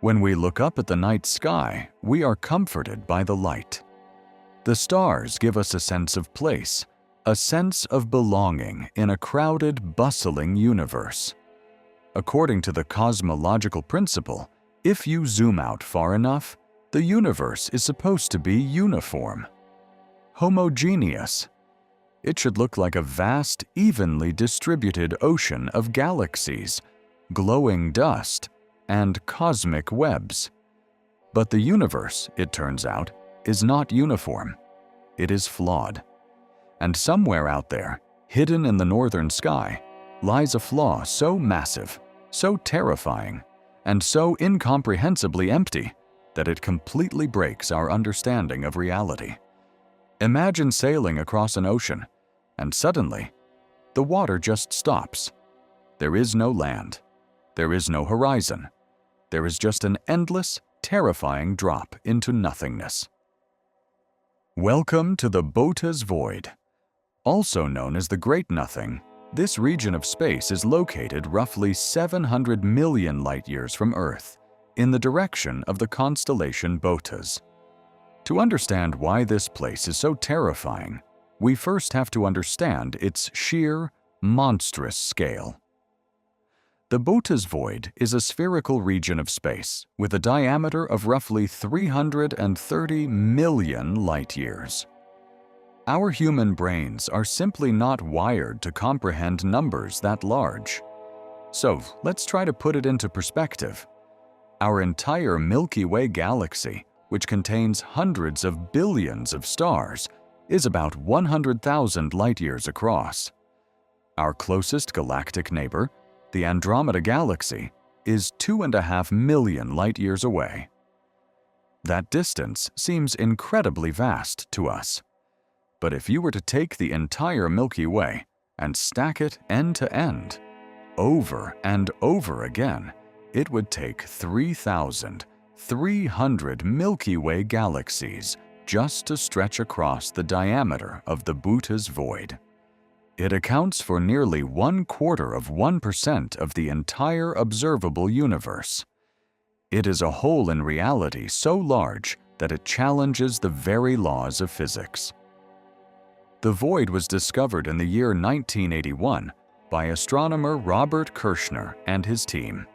When we look up at the night sky, we are comforted by the light. The stars give us a sense of place, a sense of belonging in a crowded, bustling universe. According to the cosmological principle, if you zoom out far enough, the universe is supposed to be uniform, homogeneous. It should look like a vast, evenly distributed ocean of galaxies, glowing dust, and cosmic webs. But the universe, it turns out, is not uniform. It is flawed. And somewhere out there, hidden in the northern sky, lies a flaw so massive, so terrifying, and so incomprehensibly empty that it completely breaks our understanding of reality. Imagine sailing across an ocean, and suddenly, the water just stops. There is no land. There is no horizon. There is just an endless, terrifying drop into nothingness. Welcome to the Bota's Void. Also known as the Great Nothing, this region of space is located roughly 700 million light-years from Earth, in the direction of the constellation Botas. To understand why this place is so terrifying, we first have to understand its sheer, monstrous scale. The Bota's Void is a spherical region of space with a diameter of roughly 330 million light-years. Our human brains are simply not wired to comprehend numbers that large. So let's try to put it into perspective. Our entire Milky Way galaxy, which contains hundreds of billions of stars, is about 100,000 light-years across. Our closest galactic neighbor, the Andromeda Galaxy, is 2.5 million light-years away. That distance seems incredibly vast to us. But if you were to take the entire Milky Way and stack it end to end, over and over again, it would take 3,300 Milky Way galaxies just to stretch across the diameter of the Bota's Void. It accounts for nearly 1/4% of the entire observable universe. It is a hole in reality so large that it challenges the very laws of physics. The void was discovered in the year 1981 by astronomer Robert Kirshner and his team.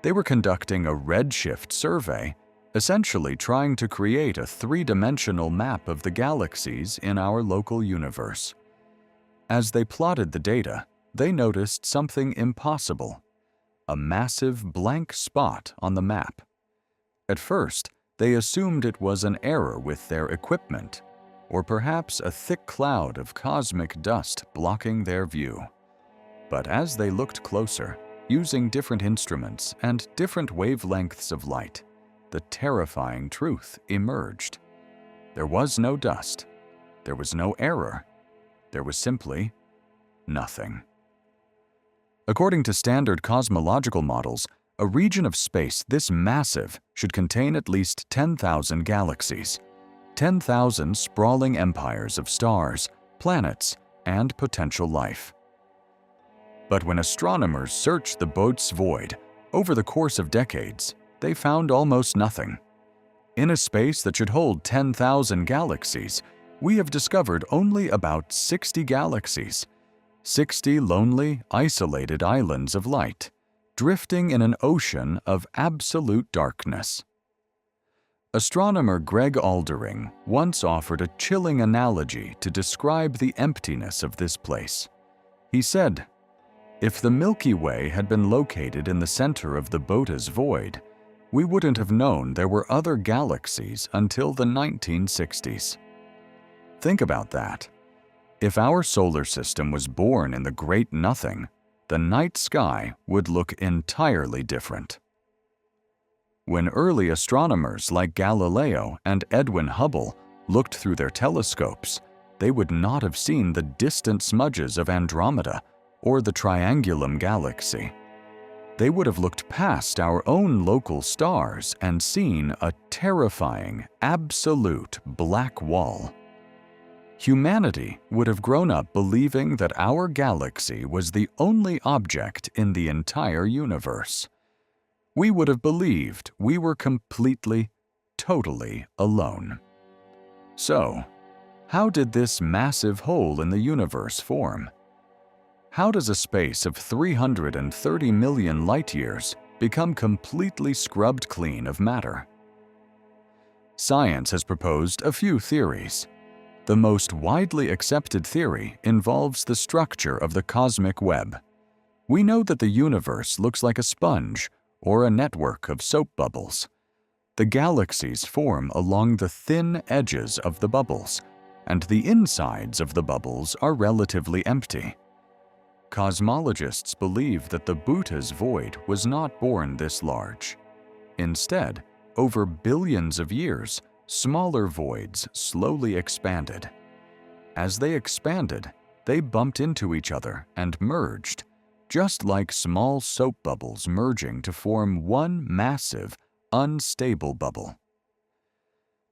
They were conducting a redshift survey, essentially trying to create a three-dimensional map of the galaxies in our local universe. As they plotted the data, they noticed something impossible: a massive blank spot on the map. At first, they assumed it was an error with their equipment, or perhaps a thick cloud of cosmic dust blocking their view. But as they looked closer, using different instruments and different wavelengths of light, the terrifying truth emerged. There was no dust. There was no error. There was simply nothing. According to standard cosmological models, a region of space this massive should contain at least 10,000 galaxies, 10,000 sprawling empires of stars, planets, and potential life. But when astronomers searched the Bota's Void over the course of decades, they found almost nothing. In a space that should hold 10,000 galaxies, we have discovered only about 60 galaxies, 60 lonely, isolated islands of light, drifting in an ocean of absolute darkness. Astronomer Greg Aldering once offered a chilling analogy to describe the emptiness of this place. He said, "If the Milky Way had been located in the center of the Bota's Void, we wouldn't have known there were other galaxies until the 1960s. Think about that. If our solar system was born in the Great Nothing, the night sky would look entirely different. When early astronomers like Galileo and Edwin Hubble looked through their telescopes, they would not have seen the distant smudges of Andromeda or the Triangulum Galaxy. They would have looked past our own local stars and seen a terrifying, absolute black wall. Humanity would have grown up believing that our galaxy was the only object in the entire universe. we would have believed we were completely, totally alone. So, how did this massive hole in the universe form? How does a space of 330 million light-years become completely scrubbed clean of matter? Science has proposed a few theories. The most widely accepted theory involves the structure of the cosmic web. We know that the universe looks like a sponge or a network of soap bubbles. The galaxies form along the thin edges of the bubbles, and the insides of the bubbles are relatively empty. Cosmologists believe that the Buddha's void was not born this large. Instead, over billions of years, smaller voids slowly expanded. As they expanded, they bumped into each other and merged, just like small soap bubbles merging to form one massive, unstable bubble.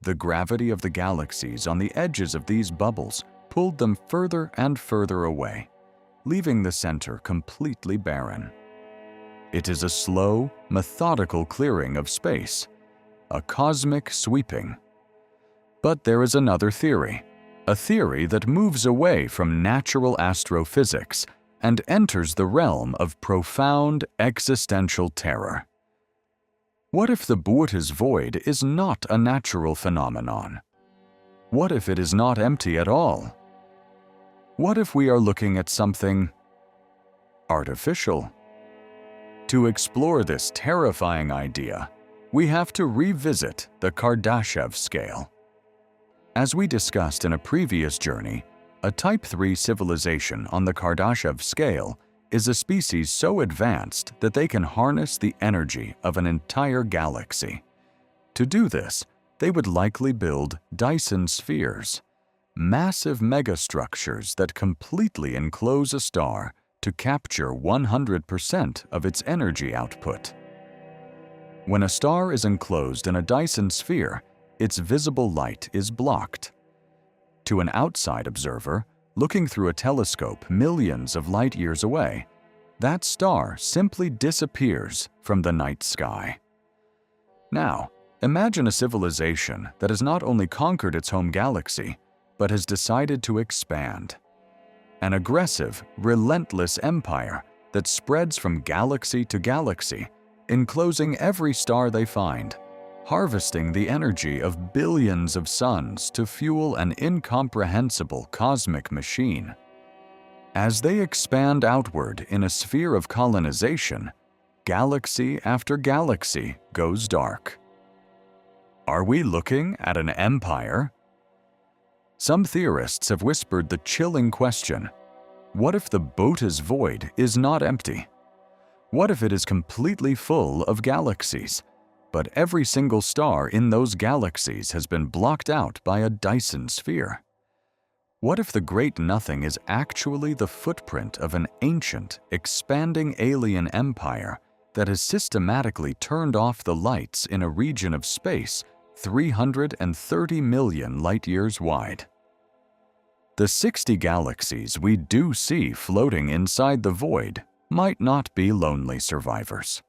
The gravity of the galaxies on the edges of these bubbles pulled them further and further away, leaving the center completely barren. It is a slow, methodical clearing of space, a cosmic sweeping. But there is another theory, a theory that moves away from natural astrophysics and enters the realm of profound existential terror. What if the Buddha's void is not a natural phenomenon? What if it is not empty at all? What if we are looking at something artificial? To explore this terrifying idea, we have to revisit the Kardashev scale. As we discussed in a previous journey, a Type 3 civilization on the Kardashev scale is a species so advanced that they can harness the energy of an entire galaxy. To do this, they would likely build Dyson spheres, massive megastructures that completely enclose a star to capture 100% of its energy output. When a star is enclosed in a Dyson sphere, its visible light is blocked. To an outside observer, looking through a telescope millions of light-years away, that star simply disappears from the night sky. Now, imagine a civilization that has not only conquered its home galaxy, but has decided to expand. An aggressive, relentless empire that spreads from galaxy to galaxy, enclosing every star they find, harvesting the energy of billions of suns to fuel an incomprehensible cosmic machine. As they expand outward in a sphere of colonization, galaxy after galaxy goes dark. Are we looking at an empire? Some theorists have whispered the chilling question, what if the Buddha's void is not empty? What if it is completely full of galaxies, but every single star in those galaxies has been blocked out by a Dyson sphere? What if the great nothing is actually the footprint of an ancient, expanding alien empire that has systematically turned off the lights in a region of space 330 million light-years wide? The 60 galaxies we do see floating inside the void might not be lonely survivors.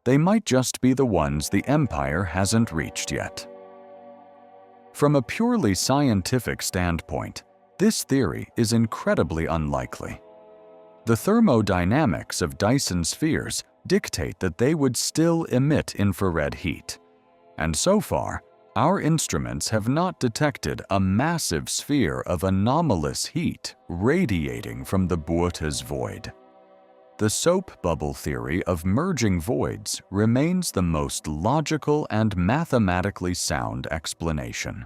They might just be the ones the Empire hasn't reached yet. From a purely scientific standpoint, this theory is incredibly unlikely. The thermodynamics of Dyson spheres dictate that they would still emit infrared heat, and so far, our instruments have not detected a massive sphere of anomalous heat radiating from the Buddha's void. The soap bubble theory of merging voids remains the most logical and mathematically sound explanation.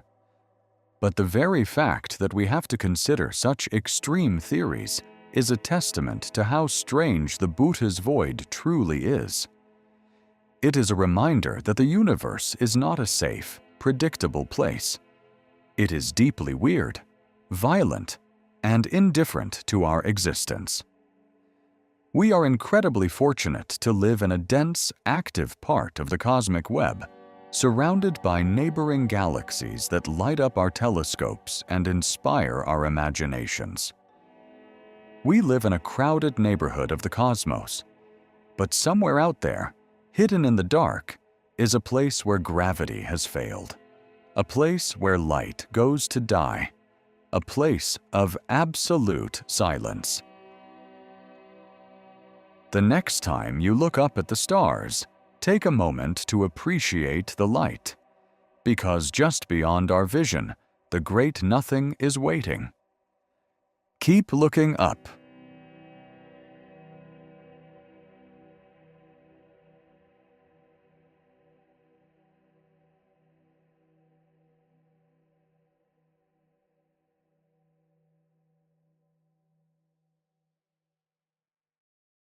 But the very fact that we have to consider such extreme theories is a testament to how strange the Buddha's void truly is. It is a reminder that the universe is not a safe, predictable place. It is deeply weird, violent, and indifferent to our existence. We are incredibly fortunate to live in a dense, active part of the cosmic web, surrounded by neighboring galaxies that light up our telescopes and inspire our imaginations. We live in a crowded neighborhood of the cosmos, but somewhere out there, Hidden in the dark is a place where gravity has failed, a place where light goes to die, a place of absolute silence. The next time you look up at the stars, take a moment to appreciate the light, because just beyond our vision, the great nothing is waiting. Keep looking up.